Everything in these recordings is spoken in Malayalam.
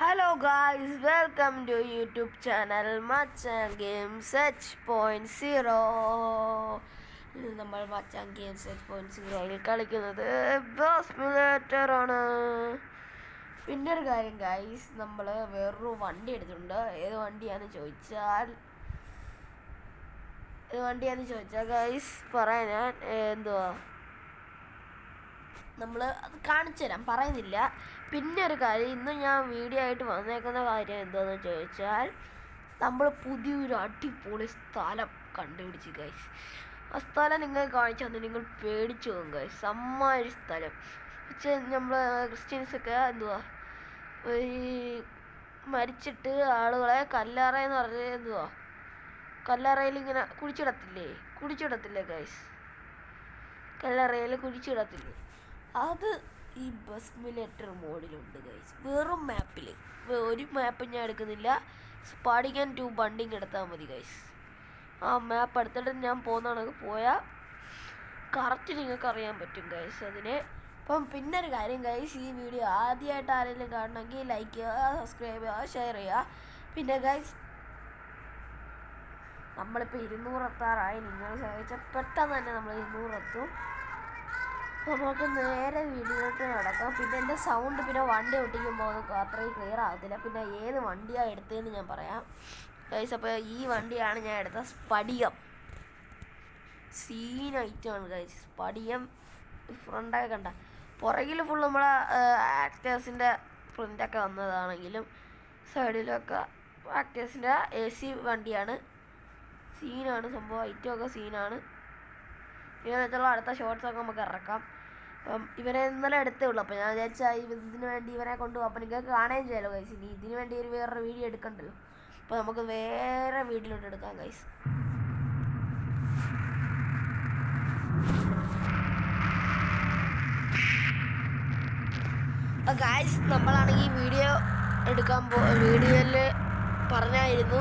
Hello guys, welcome to YouTube channel Machan Games H.0. ഇന്ന് നമ്മൾ മച്ചാൻ ഗെയിംസ് H.0യിൽ കളിക്കുന്നത് ബസ് സിമുലേറ്റർ ആണ്. പിന്നെ ഒരു കാര്യം ഗൈസ്, നമ്മൾ വേറൊരു വണ്ടി എടുത്തിട്ടുണ്ട്. ഏത് വണ്ടിയാണെന്ന് ചോദിച്ചാൽ ഗൈസ് പറയാൻ ഞാൻ എന്തുവാ നമ്മൾ അത് കാണിച്ചു തരാം, പറയുന്നില്ല. പിന്നെ ഒരു കാര്യം, ഇന്ന് ഞാൻ വീഡിയോ ആയിട്ട് വന്നേക്കുന്ന കാര്യം എന്താണെന്ന് ചോദിച്ചാൽ നമ്മൾ പുതിയൊരു അടിപൊളി സ്ഥലം കണ്ടുപിടിച്ച് ഗൈസ്. ആ സ്ഥലം നിങ്ങൾ കാണിച്ചു തന്നെ നിങ്ങൾ പേടിച്ചു പോകും ഗൈസ്. അമ്മാതിരി സ്ഥലം പക്ഷേ നമ്മൾ ക്രിസ്ത്യൻസൊക്കെ എന്തുവാ ഈ മരിച്ചിട്ട് ആളുകളെ കല്ലറയെന്ന് പറഞ്ഞാൽ എന്തുവാ കല്ലറയിൽ ഇങ്ങനെ കുഴിച്ചിടത്തില്ലേ ഗൈസ്, കല്ലറയിൽ കുഴിച്ചിടത്തില്ലേ, അത് ഈ ബസ് സിമുലേറ്റർ മോഡിലുണ്ട് ഗൈസ്. വെറും മാപ്പിൽ ഒരു മാപ്പ് ഞാൻ എടുക്കുന്നില്ല, സ്പാഡിഗൻ ടു ബണ്ടിങ് എടുത്താൽ മതി ഗൈസ്. ആ മാപ്പ് എടുത്തിട്ട് ഞാൻ പോകുന്നതാണെങ്കിൽ പോയാൽ കറക്റ്റ് നിങ്ങൾക്ക് അറിയാൻ പറ്റും ഗൈസ് അതിനെ. അപ്പം പിന്നെ ഒരു കാര്യം ഗൈസ്, ഈ വീഡിയോ ആദ്യമായിട്ട് ആരെങ്കിലും കാണണമെങ്കിൽ ലൈക്ക് ചെയ്യുക, സബ്സ്ക്രൈബ് ചെയ്യുക, ഷെയർ ചെയ്യുക. പിന്നെ ഗൈസ് നമ്മളിപ്പോൾ 200 എത്താറായി. നിങ്ങൾ സഹായിച്ചാൽ പെട്ടെന്ന് തന്നെ നമ്മൾ 200 എത്തും. നമുക്ക് നേരെ വീഡിയോയിലോട്ട് നടക്കാം. പിന്നെ എൻ്റെ സൗണ്ട് പിന്നെ വണ്ടി ഒട്ടിക്കുമ്പോൾ അത്രയും ക്ലിയർ ആകത്തില്ല. പിന്നെ ഏത് വണ്ടിയാണ് എടുത്തതെന്ന് ഞാൻ പറയാം ഗൈസ്. അപ്പോൾ ഈ വണ്ടിയാണ് ഞാൻ എടുത്ത സ്പടികം. സീൻ ഐറ്റമാണ് ഗൈസ് സ്പടികം. ഫ്രണ്ടൊക്കെ കണ്ട, പുറകിൽ ഫുൾ നമ്മളെ ആക്ടേഴ്സിൻ്റെ പ്രിൻ്റൊക്കെ വന്നതാണെങ്കിലും സൈഡിലൊക്കെ ആക്ടേഴ്സിൻ്റെ AC വണ്ടിയാണ്. സീനാണ് സംഭവം, ഐറ്റമൊക്കെ സീനാണ്. ഇങ്ങനെ വെച്ചുള്ള അടുത്ത ഷോർട്സൊക്കെ നമുക്ക് ഇറക്കാം. ഇവരെ ഇന്നലെ എടുത്തേ ഉള്ളൂ. അപ്പോൾ ഞാൻ വിചാരിച്ചാൽ ഇതിന് വേണ്ടി ഇവരെ കൊണ്ടുപോകും. അപ്പോൾ നിങ്ങൾക്ക് കാണുകയും ചെയ്യാമല്ലോ ഗൈസ്. ഇനി ഇതിന് വേണ്ടി വേറൊരു വീഡിയോ എടുക്കണ്ടല്ലോ. അപ്പോൾ നമുക്ക് വേറെ വീഡിയോയിലോട്ട് എടുക്കാം ഗൈസ്. അപ്പോൾ ഗൈസ് നമ്മളാണെങ്കിൽ വീഡിയോ എടുക്കാൻ വീഡിയോയിൽ പറഞ്ഞായിരുന്നു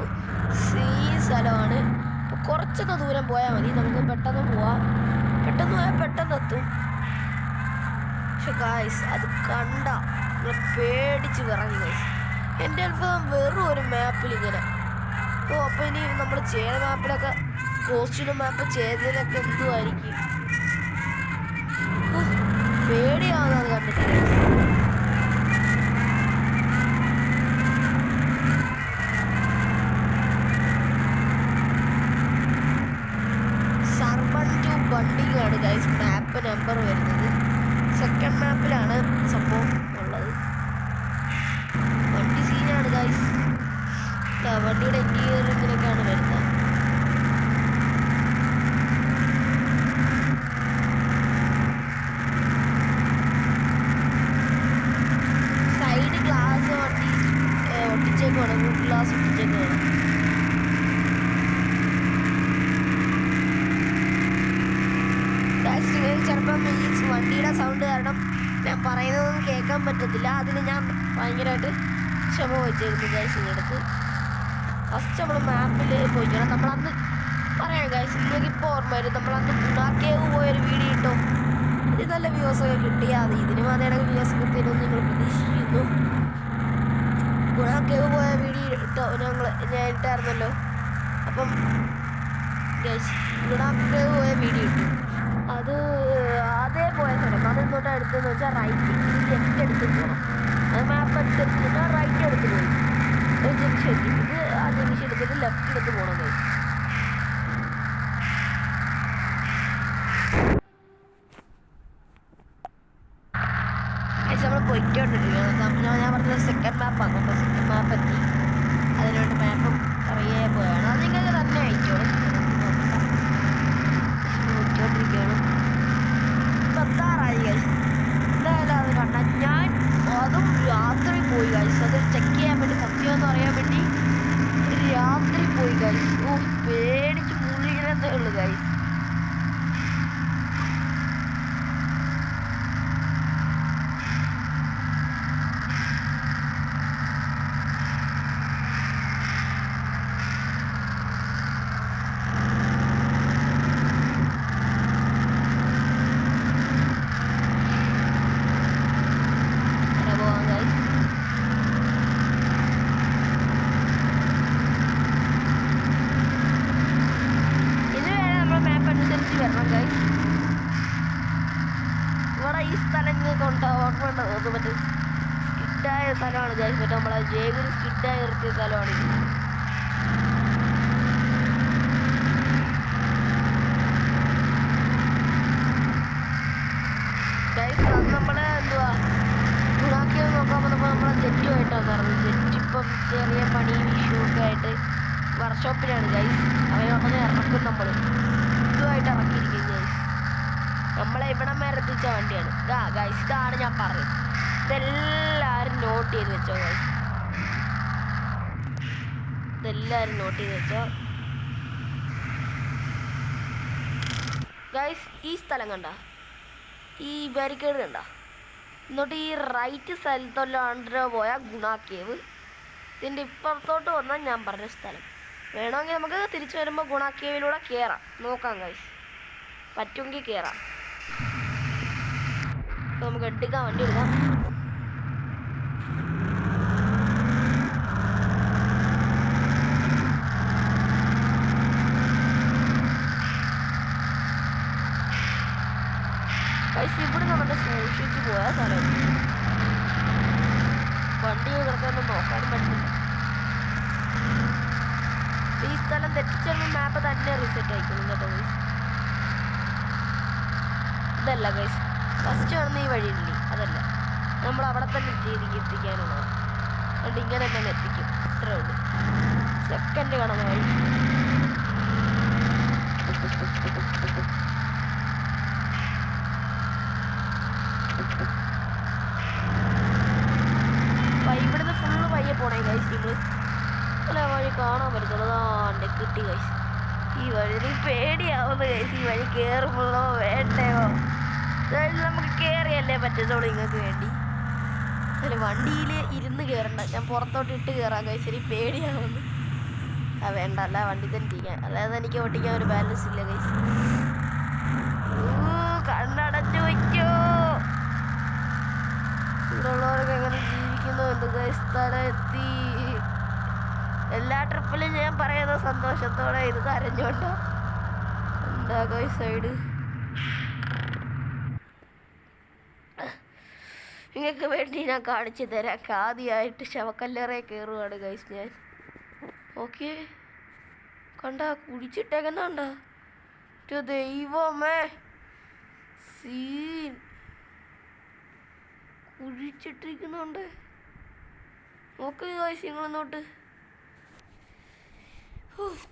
സ്ഥലമാണ്. അപ്പോൾ കുറച്ചൊക്കെ ദൂരം പോയാൽ മതി, നമുക്ക് പെട്ടെന്ന് പോവാം. പെട്ടെന്ന് പോയാൽ പെട്ടെന്ന് എത്തും. പക്ഷെ ഗൈസ് അത് കണ്ട പേടിച്ച് വിറങ്ങി ഗൈസ്. എൻ്റെ അത്ഭുതം വെറും ഒരു മാപ്പിൽ ഇങ്ങനെ. അപ്പോൾ ഇനി നമ്മൾ ചെയ്ത മാപ്പിലൊക്കെ കോസ്റ്റ്യൂം മാപ്പ് ചെയ്തതിലൊക്കെ എന്തുമായിരിക്കും, പേടിയാവുന്നത് കണ്ടിട്ട്. ബണ്ടിങ് ആണ് ഗൈസ് മാപ്പ് നമ്പർ വരുന്നത്. സെക്കൻഡ് മാപ്പിലാണ് സംഭവം ഉള്ളത്. വണ്ടി സീനാണ് ഗൈസ്. വണ്ടിയുടെ ഇൻറ്റീരിയറിങ്ങിനൊക്കെയാണ് വരുന്നത്. സൈഡ് ഗ്ലാസ് വണ്ടി ഒട്ടിച്ചേക്കുവാണ്, ഫുൾ ഗ്ലാസ് ഒട്ടിച്ചേക്കുവാണ്. ചിലപ്പം ഈ വണ്ടിയുടെ സൗണ്ട് കാരണം ഞാൻ പറയുന്നതൊന്നും കേൾക്കാൻ പറ്റത്തില്ല. അതിന് ഞാൻ ഭയങ്കരമായിട്ട് ക്ഷമ വെച്ചിരുന്നു ഗൈസ്. എടുത്ത് ഫസ്റ്റ് നമ്മൾ മാപ്പിൽ പോയിക്കണം. നമ്മളന്ന് പറയാം ഗൈസ്, നിങ്ങൾക്കിപ്പോൾ ഓർമ്മ വരും, നമ്മളന്ന് ഗുണ കേവ് പോയൊരു വീഡിയോ ഇട്ടോ. ഇത് നല്ല വ്യൂസൊക്കെ കിട്ടിയാൽ മതി. ഇതിനും അതേടെ വ്യൂസ് കിട്ടിയെന്ന് നിങ്ങൾ പ്രതീക്ഷിക്കുന്നു. ഗുണ കേവ് പോയ വീഡിയോ ഇട്ടോ ഞാൻ ഇട്ടായിരുന്നല്ലോ. അപ്പം ഗൈസ് ഗുണ കേവ് പോയ വീഡിയോ ഇട്ടു. അത് അതേ പോയ സ്ഥലം. അതെന്നോട്ട് അടുത്തെന്ന് വെച്ചാൽ റൈറ്റ് ലെഫ്റ്റ് എടുത്ത് പോകണം. അത് മാപ്പ് അനുസരിച്ച് റൈറ്റ് എടുത്ത് പോയി ഒരു ജംഗ്ഷൻ എത്തി. ഇത് ആ ജംഗ്ഷൻ എടുത്തിട്ട് ലെഫ്റ്റ് എടുത്ത് പോകണം ഗൈസ്. നമ്മൾ പൊയ്ക്കൊണ്ടിരിക്കുകയാണ്. ഞാൻ പറഞ്ഞത് സെക്കൻഡ് മാപ്പാണ്. അപ്പോൾ സെക്കൻഡ് മാപ്പ് എത്തി. അതിനുവേണ്ടി മാപ്പും അറിയേ പോയാണ്. അത് നിങ്ങൾക്ക് തന്നെ അയച്ചോളും. നോക്കിക്കൊണ്ടിരിക്കുകയാണ്. എത്താറായി ഗൈസ്. എന്തായാലും അത് കണ്ട ഞാൻ അതും രാത്രി പോയി ഗൈസ്. അത് ചെക്ക് ചെയ്യാൻ വേണ്ടി, സത്യമെന്ന് അറിയാൻ വേണ്ടി രാത്രി പോയി ഗൈസ്. പേടിച്ച് മുള്ളിക്കുന്നതേ ഉള്ളൂ ഗൈസ്. ഈ സ്ഥലം നിങ്ങൾക്ക് ഓർമ്മ മറ്റേ സ്കിഡായ സ്ഥലമാണ് ഗൈസ്. മറ്റേ നമ്മളെ ജേഗിന് സ്കിഡായി നിർത്തിയ സ്ഥലമാണ് ഇത്. ഗൈസ് അത് നമ്മളെ എന്തുവാ ഗുണാക്കിയത് നോക്കാൻ വന്നപ്പോൾ നമ്മളെ ജെറ്റുമായിട്ടാണ് നടന്നത്. ജെറ്റ് ഇപ്പം ചെറിയ പണിയും ഇഷ്യൂ ഒക്കെ ആയിട്ട് വർക്ക്ഷോപ്പിലാണ് ഗൈസ്. അവരുടനെ ഇറക്കും. നമ്മൾ ഇതുമായിട്ട് ഇറക്കിയിരിക്കും ഗൈസ്. നമ്മളെ ഇവിടം വരെ എത്തിച്ച വണ്ടിയാണ് ഗൈസ്. ഇതാണ് ഞാൻ പറഞ്ഞത്. ഇതെല്ലാവരും നോട്ട് ചെയ്ത് വെച്ചോ ഗൈസ്. ഇതെല്ലാവരും നോട്ട് ചെയ്ത് വെച്ചോ ഗൈസ്. ഈ സ്ഥലം കണ്ട, ഈ ബാരിക്കേഡ് കണ്ട, എന്നിട്ട് ഈ റൈറ്റ് സ്ഥലത്തോട്ട് പോയാൽ ഗുണാക്കേവ്. ഇതിൻ്റെ ഇപ്പുറത്തോട്ട് വന്നാൽ ഞാൻ പറഞ്ഞ സ്ഥലം. വേണമെങ്കിൽ നമുക്ക് തിരിച്ചു വരുമ്പോൾ ഗുണാക്കേവിലൂടെ കയറാം. നോക്കാം ഗൈസ്, പറ്റുമെങ്കിൽ കയറാം. നമുക്ക് എടുക്കാം, വണ്ടി എടുക്കാം. ഗൈസ് ഇവിടെ നമ്മുടെ സൂക്ഷിച്ച് പോയ സ്ഥലം. വണ്ടി കിടക്കാനൊന്നും നോക്കാനും പറ്റില്ല. ഈ സ്ഥലം തെറ്റിച്ചുള്ള മാപ്പ് തന്നെ റീസെറ്റ് ആയിക്കണം കേട്ടോ ഗൈസ്. ഇതല്ല ഗൈസ്, ഫസ്റ്റ് കാണുന്ന ഈ വഴിയില്ലേ, അതല്ല. നമ്മൾ അവിടെ തന്നെ എത്തിക്കാനുള്ളതാണ്. അതുകൊണ്ട് ഇങ്ങനെ തന്നെ എത്തിക്കും, ഇത്രേ ഉള്ളൂ. സെക്കൻഡ് കാണുന്ന വഴി. ഇവിടുന്ന് ഫുള്ള് പയ്യെ പോണേ ഗൈസ്. നിങ്ങൾ അല്ല വഴി കാണാൻ പറ്റുന്നത് കിട്ടി ഗൈസ്. ഈ വഴി പേടിയാവുന്നു ഗൈസ്. ഈ വഴി കയറുമ്പോഴോ വേണ്ടയോ? നമുക്ക് കയറിയല്ലേ പറ്റുന്നുള്ളൂ നിങ്ങൾക്ക് വേണ്ടി. അല്ല വണ്ടിയിൽ ഇരുന്ന് കയറണ്ട, ഞാൻ പുറത്തോട്ട് ഇട്ട് കയറാം ഗൈസ്. എനിക്ക് പേടിയാവുന്നു. വേണ്ട, അല്ല വണ്ടി തന്നെ ഇരിക്കാൻ, അല്ലാതെ എനിക്ക് ഓട്ടിക്കാൻ ഒരു ബാലൻസ് ഇല്ല ഗൈസ്. കണ്ണടച്ചു വയ്ക്കോ. ഇവിടെയുള്ളവർക്ക് എങ്ങനെ ജീവിക്കുന്നു എന്ത് ഗൈസ്. സ്ഥലം എത്തി. എല്ലാ ട്രിപ്പിലും ഞാൻ പറയുന്ന സന്തോഷത്തോടെ ഇത് കരഞ്ഞോണ്ടോ എന്താ ഗൈസ്. സൈഡ് നിങ്ങൾക്ക് വേണ്ടി ഞാൻ കാണിച്ചു തരാം. ആദ്യമായിട്ട് ശവക്കല്ലറയെ കയറുകയാണ് ഗൈസ് ഞാൻ. ഓക്കെ, കണ്ട കുടിച്ചിട്ടേക്കുന്നുണ്ട ദൈവമേ. സീൻ കുഴിച്ചിട്ടിരിക്കുന്നുണ്ട്. നോക്ക് ഗൈസ് നിങ്ങളൊന്നോട്ട്.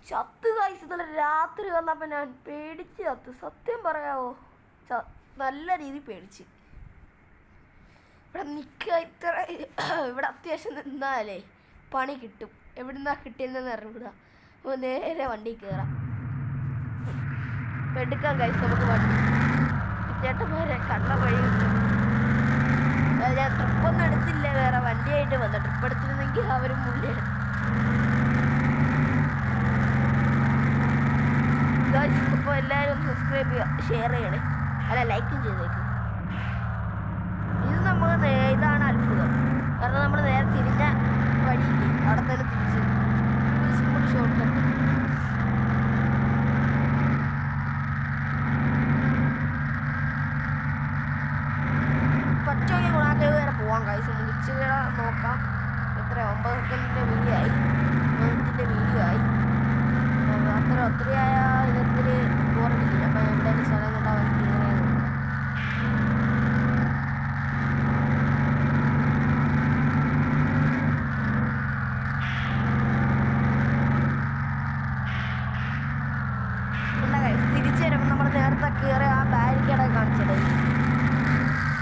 ചത്ത് ഗൈസ്. ഇന്നലെ രാത്രി വന്നപ്പോൾ ഞാൻ പേടിച്ച് ചത്ത്. സത്യം പറയാവോ, നല്ല രീതിയിൽ പേടിച്ച്. ഇവിടെ നിൽക്കുക ഇത്ര, ഇവിടെ അത്യാവശ്യം നിന്നാലേ പണി കിട്ടും. എവിടുന്നാ കിട്ടിയെന്ന് അറിവിടുക. അപ്പോൾ നേരെ വണ്ടി കയറാം. എടുക്കാം ഗൈസ് നമുക്ക് വണ്ടി. ചേട്ടന്മാരെ കണ്ട വഴി കിട്ടും. ഞാൻ ട്രിപ്പൊന്നും എടുത്തില്ല, വേറെ വണ്ടിയായിട്ട് വന്ന. ട്രിപ്പ് എടുത്തിരുന്നെങ്കിൽ അവരും മുള്ളിയെടുത്തു. ഗൈസ് അപ്പോൾ എല്ലാവരും സബ്സ്ക്രൈബ് ചെയ്യുക, ഷെയർ ചെയ്യണേ, അല്ല ലൈക്കും ചെയ്തേക്കും. ഇത് നമ്മൾ ഇതാണ് അത്ഭുതം. കാരണം നമ്മൾ നേരെ തിരിഞ്ഞ വഴിയില്ലേ, അവിടെ തന്നെ തിരിച്ച് ഒരു ഷോർട്ട് കട്ട്. പച്ചോക്കെ ഗുണാക്കേവ് വരെ പോവാം ഗൈസ്. മുറിച്ചുകിട നോക്കാം. എത്ര 9 സെക്കൻഡിൻ്റെ വീഡിയോ ആയി, 9 വീഡിയോ ആയി. ഒത്തിരിയായ ഇനത്തിൽ ബോറടിക്കില്ല. അപ്പം എവിടെയും സ്ഥലം കൊണ്ടാവാൻ ക്ലിയർ ചെയ്ത് നോക്കാം. തിരിച്ചു വരുമ്പോൾ നമ്മൾ നേരത്തെ കയറി ആ ബാരിക്കേഡൊക്കെ കാണിച്ചത്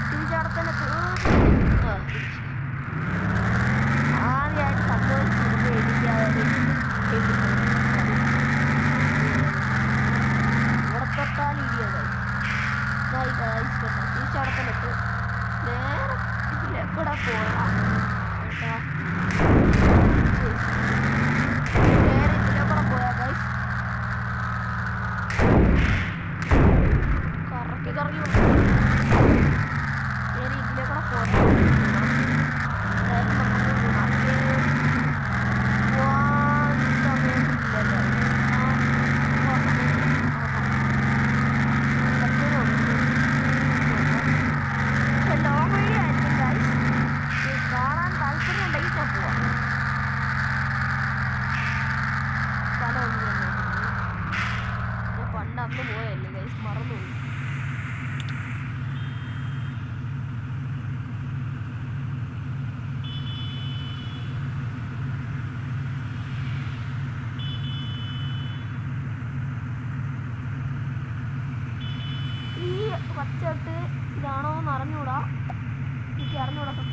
തിരിച്ചടത്തന്നെ ആദ്യമായിട്ട് സംഭവിച്ചിരുന്നു. എനിക്കതൊരു തിരിച്ചടത്തന്നിട്ട് നേരെ ഇതിലെ കൂടെ പോകാം കേട്ടോ. നേരെ ഇതിലെ കൂടെ പോയാൽ ഗൈസ് കറക്കി നേരെ ഇതിലെ കൂടെ പോയാൽ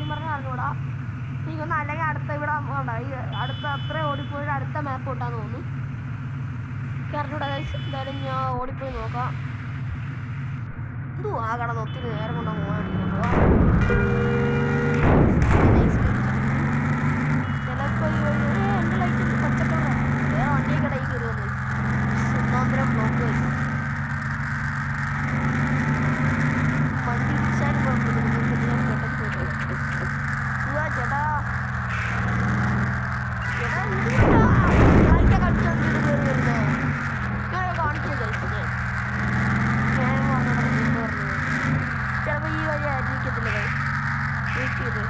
സത്യം പറഞ്ഞാൽ അറിഞ്ഞൂടാ. എനിക്കൊന്ന് അല്ലെങ്കിൽ അടുത്ത ഇവിടെ വേണ്ട ഈ അടുത്ത അത്രയും ഓടിപ്പോയി അടുത്ത മാപ്പ് കിട്ടാന്ന് തോന്നുന്നു. അറിഞ്ഞൂടാ ഗൈസ്. എന്തായാലും ഞാൻ ഓടിപ്പോയി നോക്കാം. എന്തുവാ കടന്ന് ഒത്തിരി നേരം കൊണ്ട് പോകാണ്ടിരിക്കുമ്പോൾ ചിലപ്പോൾ ഈ വഴി എൻ്റെ ലൈറ്റ് പച്ചക്കളറാണ്. വേറെ വണ്ടിയൊക്കെ ഇടയിൽ കയറുന്നത് ഒന്നാന്തരം ബ്ലോക്ക് ഗൈസ്. വണ്ടി ഇടിച്ചാലും കുഴപ്പമില്ല. ഞാൻ പെട്ടെന്ന് പോയിട്ട് സുഖാ ചേട്ടാ. ചേട്ടാ എന്തുകൊണ്ടാ ലൈറ്റൊക്കെ അടിച്ചോണ്ട് കയറി വരുന്നത്? ഞാൻ കാണിച്ചു ഗൈസ്. ഞാൻ പറഞ്ഞത് ചിലപ്പോൾ ഈ വഴി ആയിരിക്കത്തില്ല ഗൈസ്. വെയിറ്റ് ചെയ്ത്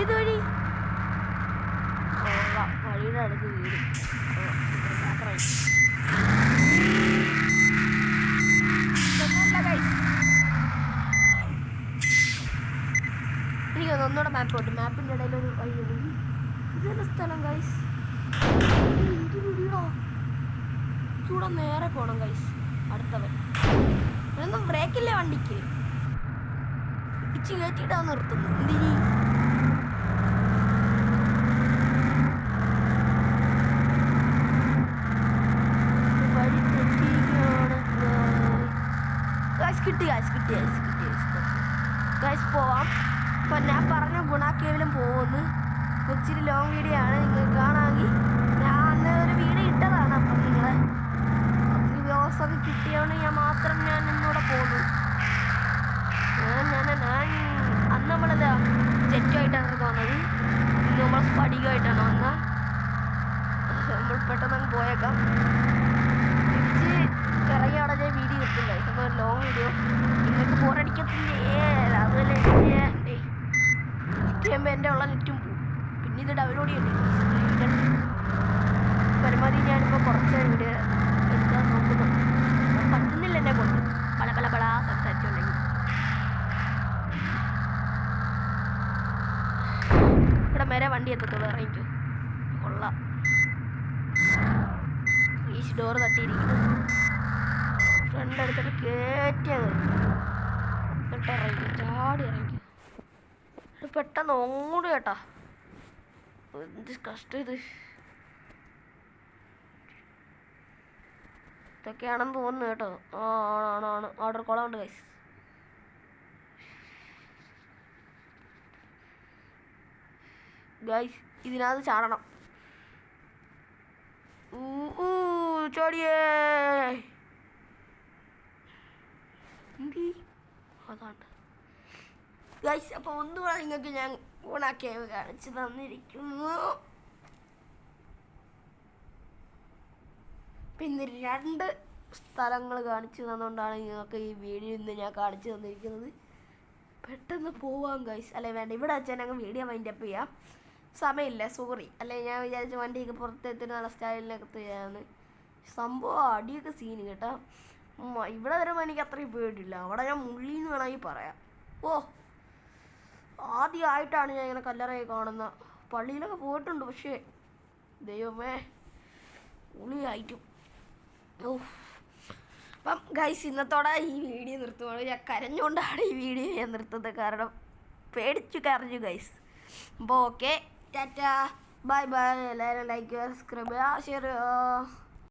ഇത് വഴി വഴിയുടെ അടുത്ത് വീട് എനിക്ക് ഒന്നുകൂടെ മാപ്പ് കിട്ടും. മാപ്പിൻ്റെ ഇടയിൽ ഒരു വഴി ഇതല്ല സ്ഥലം ഗൈസ്. എന്ത് വീടാ ചൂടെ നേരെ പോകണം ഗൈസ്. അടുത്തവൻ ഇതൊന്നും ബ്രേക്കില്ലേ വണ്ടിക്ക്. ഇടിച്ച് കയറ്റിയിട്ടാ നിർത്തുന്നു. എന്തിനി വഴി തെറ്റിയാണ് ഗൈസ്. കിട്ടി ഗൈസ് പോവാം. അപ്പം ഞാൻ പറഞ്ഞ ഗുണ കേവലം പോകുന്നു. ഇച്ചിരി ലോങ് വീഡിയോ ആണ്. നിങ്ങൾ കാണാമെങ്കിൽ ഞാൻ അന്ന് ഒരു വീഡിയോ ഇട്ടതാണ്. അപ്പം നിങ്ങളെ ഒത്തിരി വ്യൂസൊക്കെ കിട്ടിയോണ്ട് ഞാൻ ഇന്നൂടെ പോകുന്നു. അന്ന് നമ്മളെന്താ ജെറ്റുമായിട്ടാണ് വന്നത്. ഇന്ന് നമ്മൾ സ്പടികമായിട്ടാണ് വന്നത്. നമ്മൾ പെട്ടെന്ന് അങ്ങ് പോയേക്കാം. തിരിച്ച് ഇറങ്ങി അവിടെ ഞാൻ വീഡിയോ കിട്ടില്ല. അപ്പോൾ ഒരു ലോങ് വീഡിയോ നിങ്ങൾക്ക് ബോറടിക്കത്തില്ലേ? അതുപോലെ ചെയ്യുമ്പോൾ എൻ്റെ ഉള്ള നെറ്റും പോവും. പിന്നെ ഇത് ഡൗൺലോഡ് ചെയ്യണ്ടേ. പരമാവധി ഞാനിപ്പോൾ കുറച്ച് വീഡിയോ എടുക്കാൻ നോക്കുന്നു. പറ്റുന്നില്ല എന്നെ കൊണ്ട് പല സംസാരിച്ചുണ്ടെങ്കിൽ. ഇവിടെ വരെ വണ്ടി എത്തത്തുള്ളൂ. ഇറങ്ങിക്കും കൊള്ളാം. ഈ ഡോറ് തട്ടിയിരിക്കുന്നു. ഫ്രണ്ട് എടുത്തിട്ട് കയറ്റിയത് എന്നിട്ട് ഇറങ്ങിക്കും. ചാടി ഇറങ്ങിക്കും. പെട്ടെന്ന് ഓടും കേട്ടാ. എന്ത് കഷ്ടം ഇത്. ഇതൊക്കെയാണെന്ന് തോന്നുന്നു കേട്ടോ. ആണ് ഓർഡർ കോളുണ്ട് ഗൈസ്. ഇതിനകത്ത് ചാടണം. ചാടിയേ അതാണ് ഗൈസ്. അപ്പോൾ ഒന്നുകൂടെ നിങ്ങൾക്ക് ഞാൻ ഗുണാക്കേവ് കാണിച്ചു തന്നിരിക്കുന്നു. പിന്നെ 2 സ്ഥലങ്ങൾ കാണിച്ചു തന്നുകൊണ്ടാണ് നിങ്ങൾക്ക് ഈ വീഡിയോ ഇന്ന് ഞാൻ കാണിച്ചു തന്നിരിക്കുന്നത്. പെട്ടെന്ന് പോവാം ഗൈസ്. അല്ലെ വേണ്ട, ഇവിടെ വെച്ചാൽ ഞങ്ങൾ വീഡിയോ വൈൻഡപ്പ് ചെയ്യാം. സമയമില്ല, സോറി. അല്ലെ ഞാൻ വിചാരിച്ച വണ്ടിയൊക്കെ പുറത്തെത്തിന് നല്ല സ്റ്റൈലിനൊക്കെ ചെയ്യാന്ന്. സംഭവം അടിയൊക്കെ സീന് കേട്ടോ. ഇവിടെ വരുമ്പോൾ എനിക്ക് അത്രയും പേടിയില്ല. അവിടെ ഞാൻ മുള്ളിന്ന് വേണമെങ്കിൽ പറയാം. ആദ്യമായിട്ടാണ് ഞാൻ ഇങ്ങനെ കല്ലറയെ കാണുന്ന. പള്ളിയിലൊക്കെ പോയിട്ടുണ്ട്, പക്ഷേ ദൈവമേ ഉളിയായിട്ടും. അപ്പം ഗൈസ് ഇന്നത്തോടെ ഈ വീഡിയോ നിർത്തുവാണ്. ഞാൻ കരഞ്ഞുകൊണ്ടാണ് ഈ വീഡിയോ ഞാൻ നിർത്തുന്നത്. കാരണം കരഞ്ഞു ഗൈസ്. അപ്പോൾ ഓക്കെ, ടാറ്റാ, ബൈ. എല്ലാവരും ലൈക്ക് ചെയ്യുക, സബ്സ്ക്രൈബ് ചെയ്യുക, ഷെയർ ചെയ്യുക.